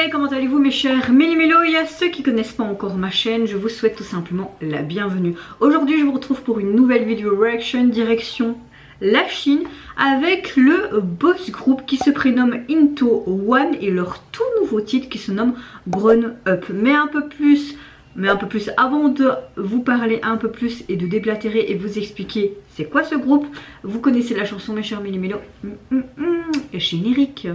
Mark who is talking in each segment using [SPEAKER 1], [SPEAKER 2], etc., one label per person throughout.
[SPEAKER 1] Hey, comment allez-vous mes chers Méli-Mélo? Et à ceux qui connaissent pas encore ma chaîne, je vous souhaite tout simplement la bienvenue. Aujourd'hui je vous retrouve pour une nouvelle vidéo reaction direction la Chine avec le boys group qui se prénomme Into One et leur tout nouveau titre qui se nomme Grown Up. Mais un peu plus avant de vous parler un peu plus et de déblatérer et vous expliquer c'est quoi ce groupe, vous connaissez la chanson mes chers Méli-Mélo, générique.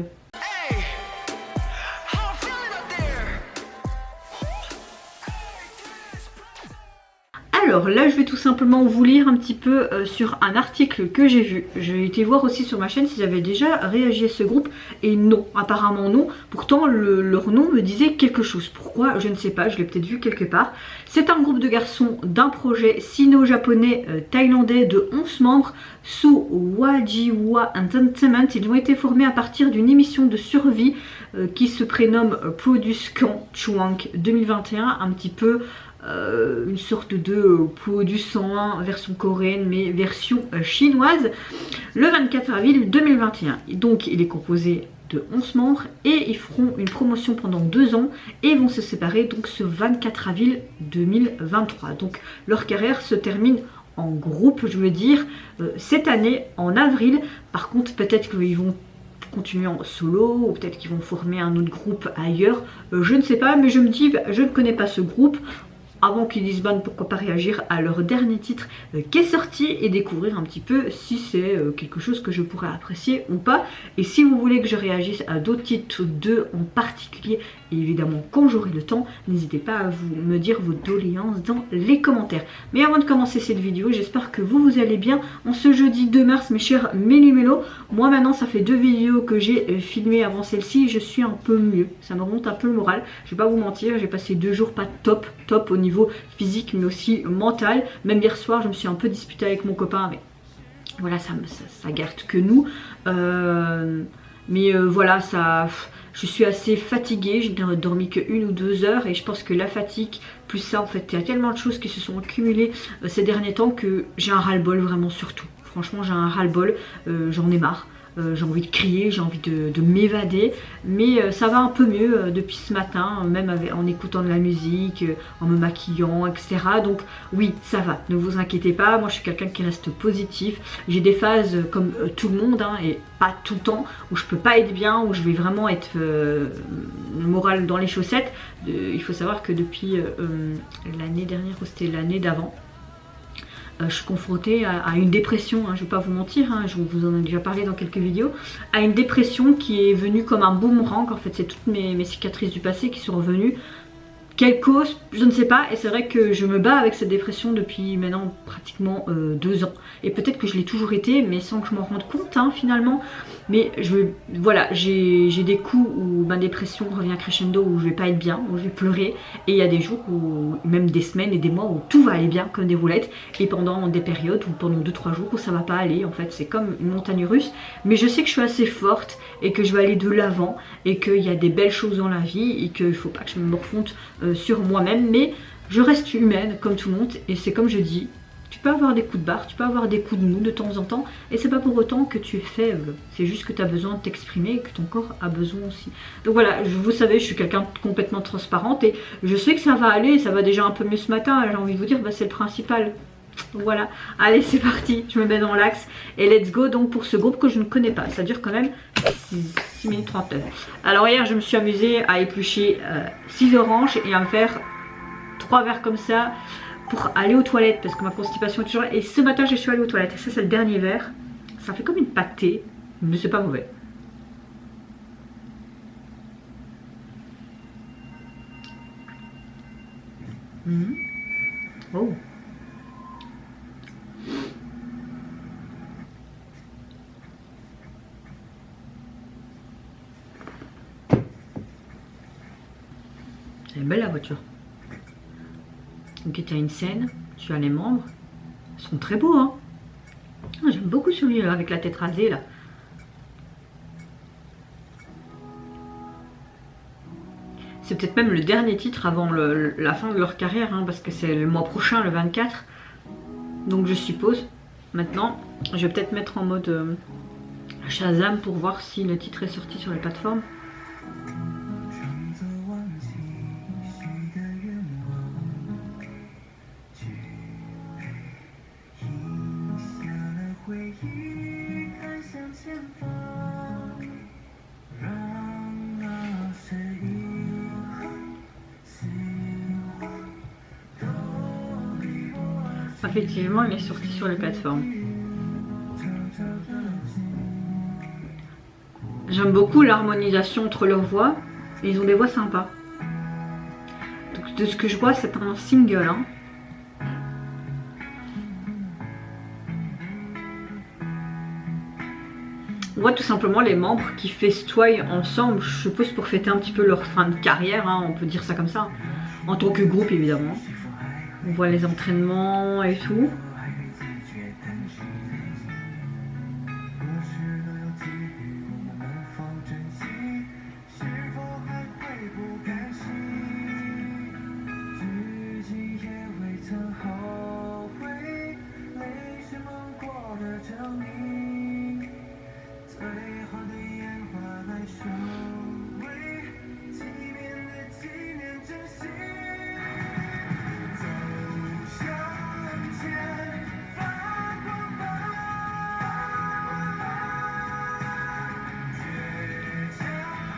[SPEAKER 1] Alors là je vais tout simplement vous lire un petit peu sur un article que j'ai vu. J'ai été voir aussi sur ma chaîne si j'avais déjà réagi à ce groupe et non, apparemment non. Pourtant leur nom me disait quelque chose. Pourquoi je ne sais pas, je l'ai peut-être vu quelque part. C'est un groupe de garçons d'un projet sino-japonais thaïlandais de 11 membres sous Wajiwa Entertainment. Ils ont été formés à partir d'une émission de survie qui se prénomme Produce Camp Chuang 2021, un petit peu une sorte de Produce 101 version coréenne mais version chinoise, le 24 avril 2021. Donc il est composé de 11 membres et ils feront une promotion pendant 2 ans et vont se séparer donc ce 24 avril 2023. Donc leur carrière se termine en groupe, je veux dire, cette année en avril. Par contre peut-être qu'ils vont continuer en solo ou peut-être qu'ils vont former un autre groupe ailleurs, je ne sais pas, mais je me dis je ne connais pas ce groupe. Avant qu'ils disbandent, pourquoi pas réagir à leur dernier titre qui est sorti et découvrir un petit peu si c'est quelque chose que je pourrais apprécier ou pas. Et si vous voulez que je réagisse à d'autres titres d'eux en particulier, et évidemment quand j'aurai le temps, n'hésitez pas à me dire vos doléances dans les commentaires. Mais avant de commencer cette vidéo, j'espère que vous allez bien en ce jeudi 2 mars mes chers Méli-Mélo. Moi maintenant ça fait 2 vidéos que j'ai filmées avant celle-ci, je suis un peu mieux, ça me remonte un peu le moral. Je vais pas vous mentir, j'ai passé 2 jours pas top au niveau physique mais aussi mental. Même hier soir je me suis un peu disputée avec mon copain, mais voilà, ça garde que nous. Voilà, je suis assez fatiguée, je n'ai dormi que 1 ou 2 heures et je pense que la fatigue plus ça, en fait il y a tellement de choses qui se sont accumulées ces derniers temps que j'ai un ras-le-bol vraiment sur tout. Franchement j'ai un ras-le-bol, j'en ai marre. J'ai envie de crier, j'ai envie de m'évader, mais ça va un peu mieux depuis ce matin, même en écoutant de la musique, en me maquillant, etc. Donc oui, ça va, ne vous inquiétez pas, moi je suis quelqu'un qui reste positif. J'ai des phases comme tout le monde, hein, et pas tout le temps, où je peux pas être bien, où je vais vraiment être le moral dans les chaussettes. Il faut savoir que depuis l'année dernière, ou c'était l'année d'avant, je suis confrontée à une dépression, hein, je vais pas vous mentir, hein, je vous en ai déjà parlé dans quelques vidéos, à une dépression qui est venue comme un boomerang. En fait c'est toutes mes cicatrices du passé qui sont revenues. Quelle cause, je ne sais pas, et c'est vrai que je me bats avec cette dépression depuis maintenant pratiquement 2 ans. Et peut-être que je l'ai toujours été, mais sans que je m'en rende compte hein, finalement. Mais voilà, j'ai des coups où ma dépression revient crescendo, où je vais pas être bien, où je vais pleurer. Et il y a des jours, où même des semaines et des mois où tout va aller bien comme des roulettes. Et pendant des périodes, ou pendant 2-3 jours où ça va pas aller, en fait c'est comme une montagne russe. Mais je sais que je suis assez forte et que je vais aller de l'avant et qu'il y a des belles choses dans la vie et qu'il faut pas que je me morfonde sur moi-même, mais je reste humaine comme tout le monde et c'est comme je dis, tu peux avoir des coups de barre, tu peux avoir des coups de mou de temps en temps et c'est pas pour autant que tu es faible, c'est juste que tu as besoin de t'exprimer et que ton corps a besoin aussi. Donc voilà, vous savez, je suis quelqu'un de complètement transparente et je sais que ça va aller, ça va déjà un peu mieux ce matin, j'ai envie de vous dire, bah, c'est le principal. Voilà, allez c'est parti, je me mets dans l'axe et let's go donc pour ce groupe que je ne connais pas. Ça dure quand même 6 minutes 39. Alors hier je me suis amusée à éplucher 6 oranges et à me faire 3 verres comme ça pour aller aux toilettes parce que ma constipation est toujours... Et ce matin je suis allée aux toilettes et ça c'est le dernier verre. Ça fait comme une pâtée mais c'est pas mauvais. Oh. Elle est belle la voiture. Ok, tu as une scène, tu as les membres. Ils sont très beaux, hein. Ah, j'aime beaucoup celui-là avec la tête rasée là. C'est peut-être même le dernier titre avant la fin de leur carrière, hein, parce que c'est le mois prochain, le 24. Donc je suppose. Maintenant, je vais peut-être mettre en mode Shazam pour voir si le titre est sorti sur les plateformes. Effectivement, il est sorti sur les plateformes. J'aime beaucoup l'harmonisation entre leurs voix. Ils ont des voix sympas. Donc, de ce que je vois, c'est un single. Hein. On voit tout simplement les membres qui festoient ensemble, je suppose pour fêter un petit peu leur fin de carrière, hein, on peut dire ça comme ça. En tant que groupe évidemment. On voit les entraînements et tout.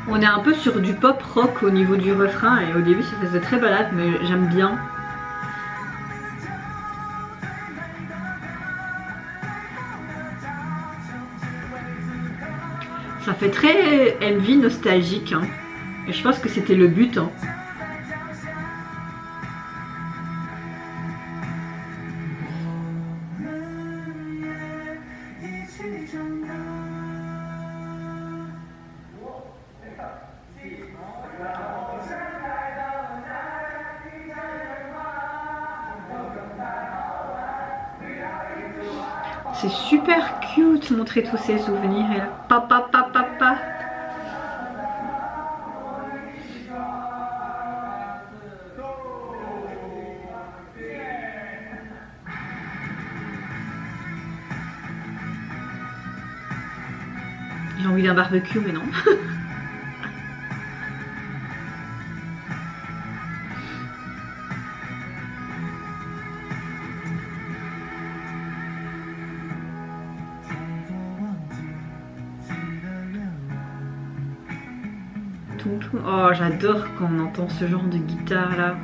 [SPEAKER 1] On est un peu sur du pop rock au niveau du refrain et au début ça faisait très balade mais j'aime bien. Ça fait très MV nostalgique hein. Et je pense que c'était le but hein. C'est super cute montrer tous ces souvenirs et là, papa. J'ai envie d'un barbecue mais non. Oh, j'adore quand on entend ce genre de guitare là.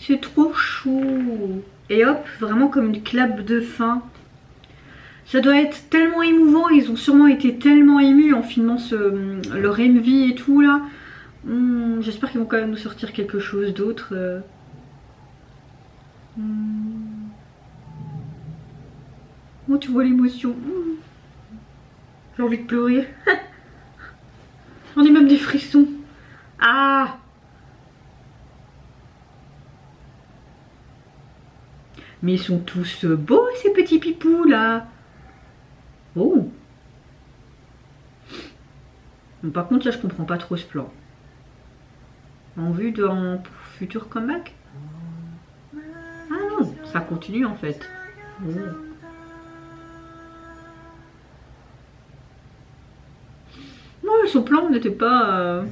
[SPEAKER 1] C'est trop chou. Et hop, vraiment comme une clap de fin. Ça doit être tellement émouvant. Ils ont sûrement été tellement émus en filmant leur MV et tout là. J'espère qu'ils vont quand même nous sortir quelque chose d'autre. Oh, tu vois l'émotion. J'ai envie de pleurer. J'en ai même des frissons. Ah! Mais ils sont tous beaux ces petits pipous là. Oh. Bon, par contre là je comprends pas trop ce plan. En vue d'un futur comeback. Ah non, ça continue en fait. Ouais, son plan n'était pas...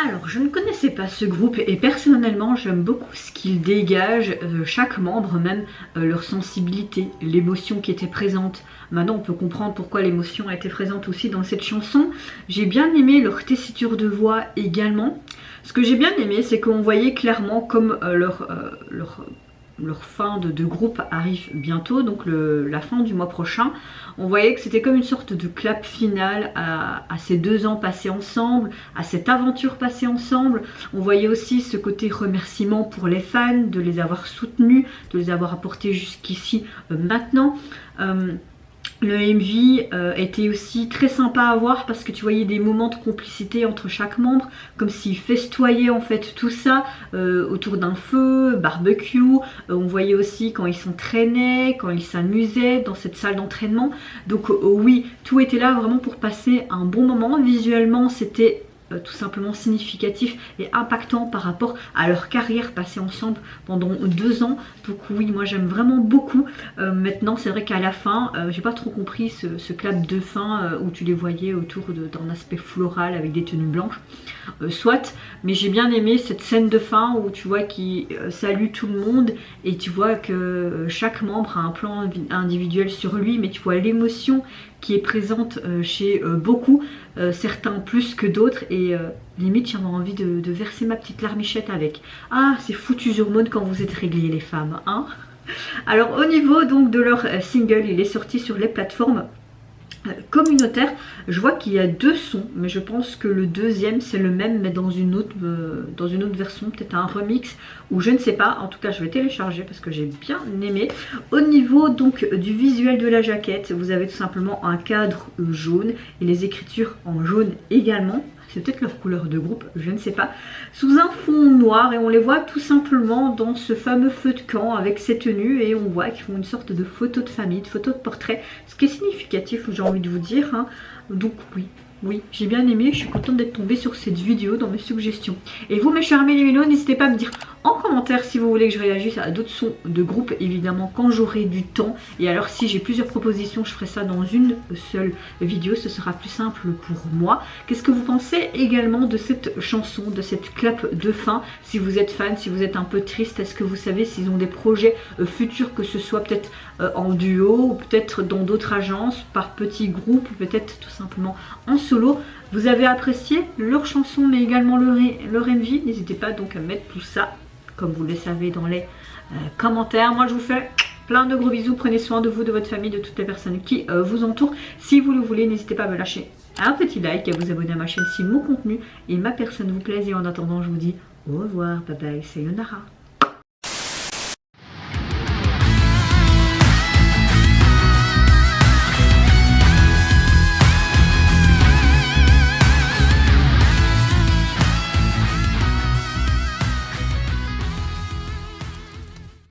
[SPEAKER 1] Alors, je ne connaissais pas ce groupe et personnellement, j'aime beaucoup ce qu'ils dégagent, chaque membre, même leur sensibilité, l'émotion qui était présente. Maintenant, on peut comprendre pourquoi l'émotion a été présente aussi dans cette chanson. J'ai bien aimé leur tessiture de voix également. Ce que j'ai bien aimé, c'est qu'on voyait clairement comme leur fin de groupe arrive bientôt, donc la fin du mois prochain. On voyait que c'était comme une sorte de clap final à ces 2 ans passés ensemble, à cette aventure passée ensemble. On voyait aussi ce côté remerciement pour les fans, de les avoir soutenus, de les avoir apportés jusqu'ici maintenant. Le MV était aussi très sympa à voir parce que tu voyais des moments de complicité entre chaque membre, comme s'ils festoyaient en fait tout ça autour d'un feu, barbecue. On voyait aussi quand ils s'entraînaient, quand ils s'amusaient dans cette salle d'entraînement. Donc oui, tout était là vraiment pour passer un bon moment. Visuellement, c'était tout simplement significatif et impactant par rapport à leur carrière passée ensemble pendant 2 ans. Donc oui, moi j'aime vraiment beaucoup. Maintenant c'est vrai qu'à la fin, j'ai pas trop compris ce clap de fin où tu les voyais autour d'un aspect floral avec des tenues blanches. Soit, mais j'ai bien aimé cette scène de fin où tu vois qu'ils saluent tout le monde et tu vois que chaque membre a un plan individuel sur lui, mais tu vois l'émotion qui est présente chez beaucoup, certains plus que d'autres, et limite j'avais envie de verser ma petite larmichette avec. Ah, c'est foutus hormones quand vous êtes réglées les femmes, hein. Alors au niveau donc de leur single, il est sorti sur les plateformes communautaire. Je vois qu'il y a 2 sons, mais je pense que le deuxième c'est le même mais dans une autre version, peut-être un remix ou je ne sais pas. En tout cas je vais télécharger parce que j'ai bien aimé. Au niveau donc du visuel de la jaquette, vous avez tout simplement un cadre jaune et les écritures en jaune également. C'est peut-être leur couleur de groupe, je ne sais pas. Sous un fond noir, et on les voit tout simplement dans ce fameux feu de camp avec ces tenues, et on voit qu'ils font une sorte de photo de famille, de photo de portrait, ce qui est significatif, j'ai envie de vous dire, hein. Donc oui, j'ai bien aimé, je suis contente d'être tombée sur cette vidéo dans mes suggestions. Et vous mes chers mélimélos, n'hésitez pas à me dire en commentaire si vous voulez que je réagisse à d'autres sons de groupe, évidemment quand j'aurai du temps. Et alors si j'ai plusieurs propositions, je ferai ça dans une seule vidéo, ce sera plus simple pour moi. Qu'est-ce que vous pensez également de cette chanson, de cette clap de fin? Si vous êtes fan, si vous êtes un peu triste, est-ce que vous savez s'ils ont des projets futurs, que ce soit peut-être en duo ou peut-être dans d'autres agences, par petits groupes, ou peut-être tout simplement en solo? Vous avez apprécié leur chanson mais également leur MV? N'hésitez pas donc à mettre tout ça, comme vous le savez, dans les commentaires. Moi je vous fais plein de gros bisous, prenez soin de vous, de votre famille, de toutes les personnes qui vous entourent. Si vous le voulez, n'hésitez pas à me lâcher un petit like et à vous abonner à ma chaîne si mon contenu et ma personne vous plaisent. Et en attendant, je vous dis au revoir, bye bye, sayonara.